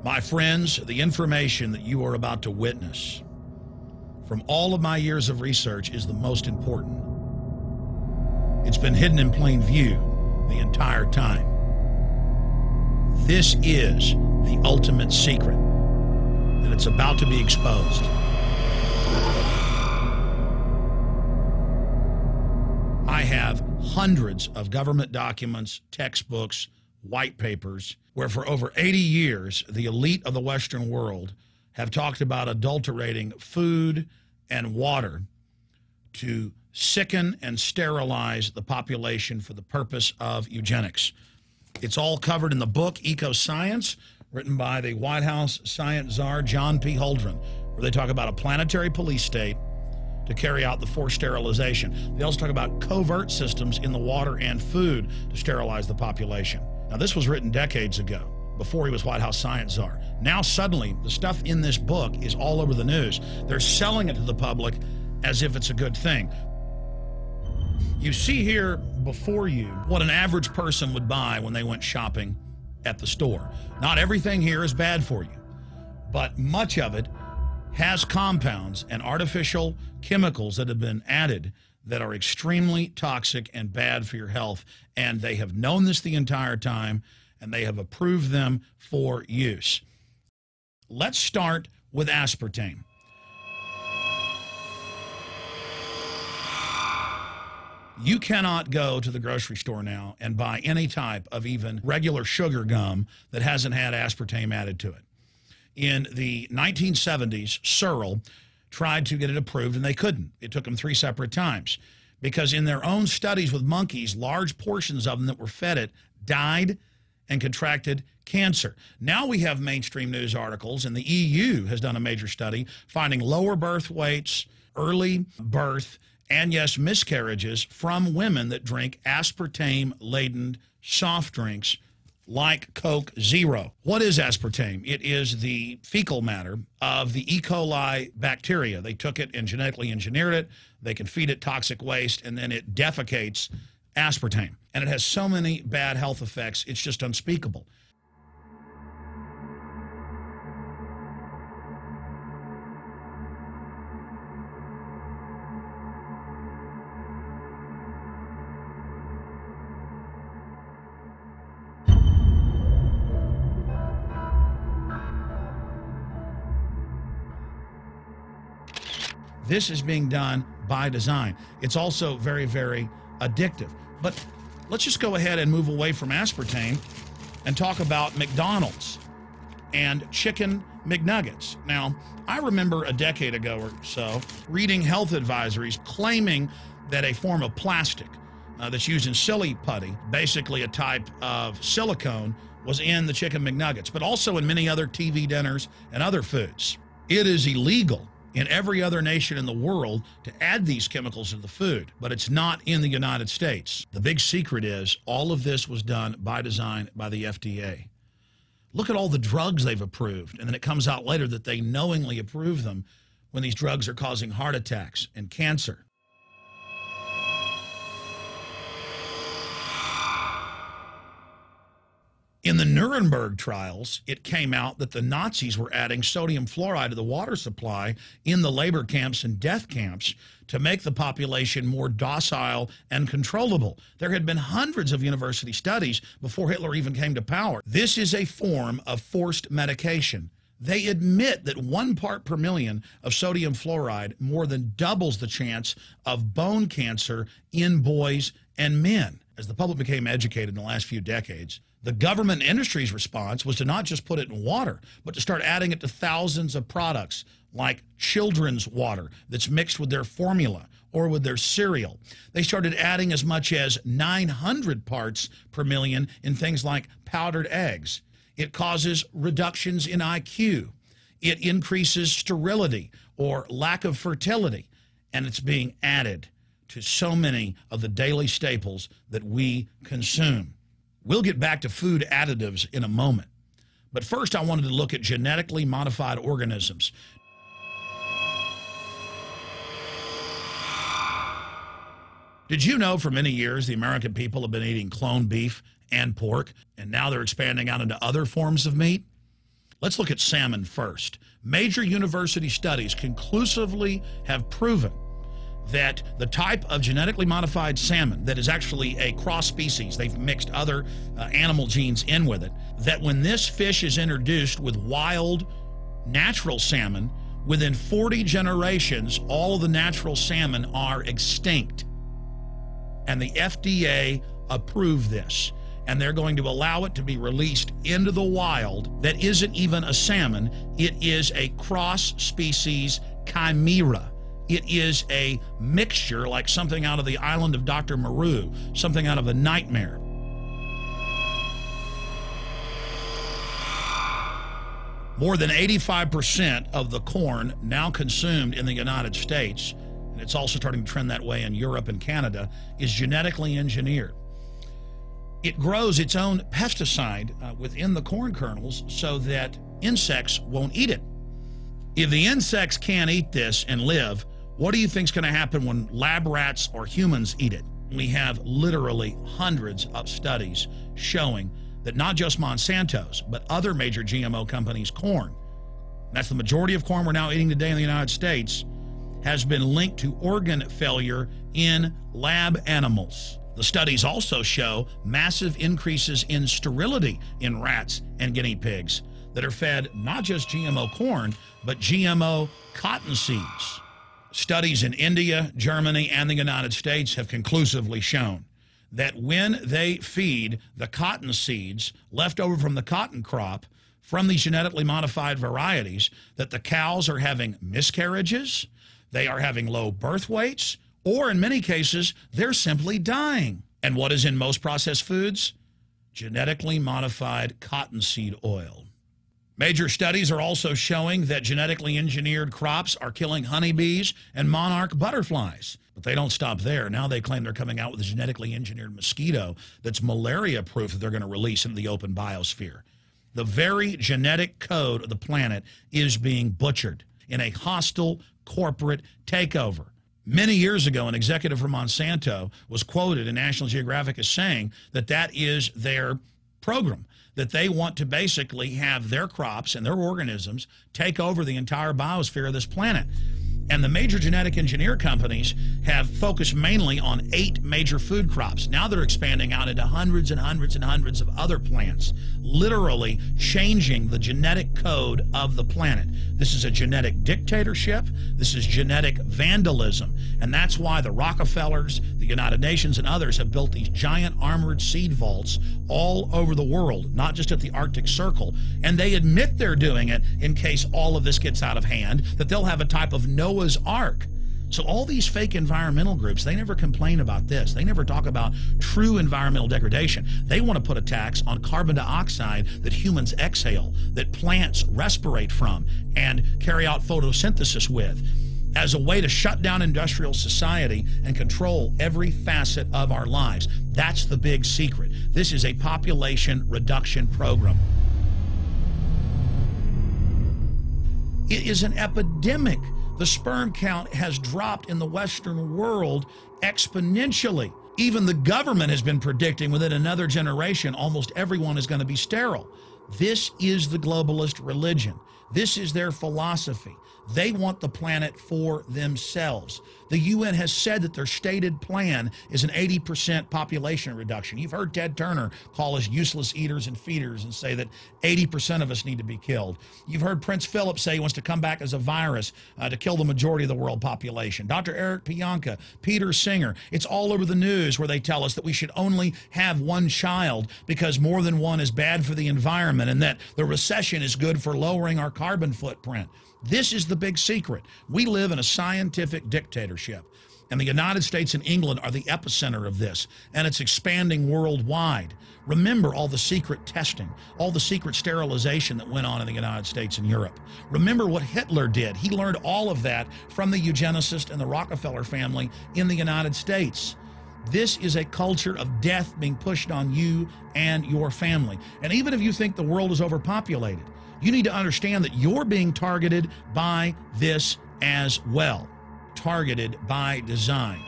My friends, the information that you are about to witness from all of my years of research is the most important. It's been hidden in plain view the entire time. This is the ultimate secret, and it's about to be exposed. I have hundreds of government documents, textbooks, white papers, where for over 80 years, the elite of the Western world have talked about adulterating food and water to sicken and sterilize the population for the purpose of eugenics. It's all covered in the book Eco-Science, written by the White House science czar John P. Holdren, where they talk about a planetary police state to carry out the forced sterilization. They also talk about covert systems in the water and food to sterilize the population. Now, this was written decades ago, before he was White House science czar. Now, suddenly, the stuff in this book is all over the news. They're selling it to the public as if it's a good thing. You see here before you what an average person would buy when they went shopping at the store. Not everything here is bad for you, but much of it has compounds and artificial chemicals that have been added that are extremely toxic and bad for your health, and they have known this the entire time, and they have approved them for use. Let's start with aspartame. You cannot go to the grocery store now and buy any type of even regular sugar gum that hasn't had aspartame added to it. In the 1970s, Searle tried to get it approved, and they couldn't. It took them 3 separate times because in their own studies with monkeys, large portions of them that were fed it died and contracted cancer. Now we have mainstream news articles, and the EU has done a major study finding lower birth weights, early birth, and yes, miscarriages from women that drink aspartame-laden soft drinks like Coke Zero. What is aspartame? It is the fecal matter of the E. coli bacteria. They took it and genetically engineered it. They can feed it toxic waste, and then it defecates aspartame. And it has so many bad health effects, it's just unspeakable. This is being done by design. It's also very, very addictive. But let's just go ahead and move away from aspartame and talk about McDonald's and chicken McNuggets. Now, I remember a decade ago or so reading health advisories claiming that a form of plastic that's used in silly putty, basically a type of silicone, was in the chicken McNuggets, but also in many other TV dinners and other foods. It is illegal in every other nation in the world to add these chemicals to the food, but it's not in the United States. The big secret is all of this was done by design by the FDA. Look at all the drugs they've approved, and then it comes out later that they knowingly approve them when these drugs are causing heart attacks and cancer. In the Nuremberg trials, it came out that the Nazis were adding sodium fluoride to the water supply in the labor camps and death camps to make the population more docile and controllable. There had been hundreds of university studies before Hitler even came to power. This is a form of forced medication. They admit that 1 part per million of sodium fluoride more than doubles the chance of bone cancer in boys and men. As the public became educated in the last few decades, the government and industry's response was to not just put it in water, but to start adding it to thousands of products like children's water that's mixed with their formula or with their cereal. They started adding as much as 900 parts per million in things like powdered eggs. It causes reductions in IQ. It increases sterility or lack of fertility, and it's being added to so many of the daily staples that we consume. We'll get back to food additives in a moment. But first, I wanted to look at genetically modified organisms. Did you know for many years the American people have been eating cloned beef and pork, and now they're expanding out into other forms of meat? Let's look at salmon first. Major university studies conclusively have proven that the type of genetically modified salmon that is actually a cross species, they've mixed other animal genes in with it, that when this fish is introduced with wild natural salmon, within 40 generations, all of the natural salmon are extinct. And the FDA approved this. And they're going to allow it to be released into the wild that isn't even a salmon. It is a cross-species chimera. It is a mixture like something out of the island of Dr. Moreau, something out of a nightmare. More than 85% of the corn now consumed in the United States, and it's also starting to trend that way in Europe and Canada, is genetically engineered. It grows its own pesticide within the corn kernels so that insects won't eat it. If the insects can't eat this and live, what do you think is going to happen when lab rats or humans eat it? We have literally hundreds of studies showing that not just Monsanto's, but other major GMO companies' corn, that's the majority of corn we're now eating today in the United States, has been linked to organ failure in lab animals. The studies also show massive increases in sterility in rats and guinea pigs that are fed not just GMO corn, but GMO cotton seeds. Studies in India, Germany, and the United States have conclusively shown that when they feed the cotton seeds left over from the cotton crop from these genetically modified varieties, that the cows are having miscarriages, they are having low birth weights, or in many cases, they're simply dying. And what is in most processed foods? Genetically modified cottonseed oil. Major studies are also showing that genetically engineered crops are killing honeybees and monarch butterflies. But they don't stop there. Now they claim they're coming out with a genetically engineered mosquito that's malaria-proof that they're going to release into the open biosphere. The very genetic code of the planet is being butchered in a hostile corporate takeover. Many years ago, an executive from Monsanto was quoted in National Geographic as saying that that is their program, that they want to basically have their crops and their organisms take over the entire biosphere of this planet. And the major genetic engineer companies have focused mainly on 8 major food crops. Now they're expanding out into hundreds and hundreds and hundreds of other plants, literally changing the genetic code of the planet. This is a genetic dictatorship. This is genetic vandalism. And that's why the Rockefellers, the United Nations, and others have built these giant armored seed vaults all over the world, not just at the Arctic Circle. And they admit they're doing it in case all of this gets out of hand, that they'll have a type of Noah's Ark. So all these fake environmental groups, they never complain about this. They never talk about true environmental degradation. They want to put a tax on carbon dioxide that humans exhale, that plants respirate from and carry out photosynthesis with, as a way to shut down industrial society and control every facet of our lives. That's the big secret. This is a population reduction program. It is an epidemic. The sperm count has dropped in the Western world exponentially. Even the government has been predicting within another generation, almost everyone is going to be sterile. This is the globalist religion. This is their philosophy. They want the planet for themselves. The UN has said that their stated plan is an 80% population reduction. You've heard Ted Turner call us useless eaters and feeders and say that 80% of us need to be killed. You've heard Prince Philip say he wants to come back as a virus to kill the majority of the world population. Dr. Eric Pianka, Peter Singer, it's all over the news where they tell us that we should only have one child because more than one is bad for the environment and that the recession is good for lowering our carbon footprint. This is the big secret. We live in a scientific dictatorship, and the United States and England are the epicenter of this, and it's expanding worldwide. Remember all the secret testing, all the secret sterilization that went on in the United States and Europe. Remember what Hitler did. He learned all of that from the eugenicist and the Rockefeller family in the United States. This is a culture of death being pushed on you and your family. And even if you think the world is overpopulated, you need to understand that you're being targeted by this as well. Targeted by design.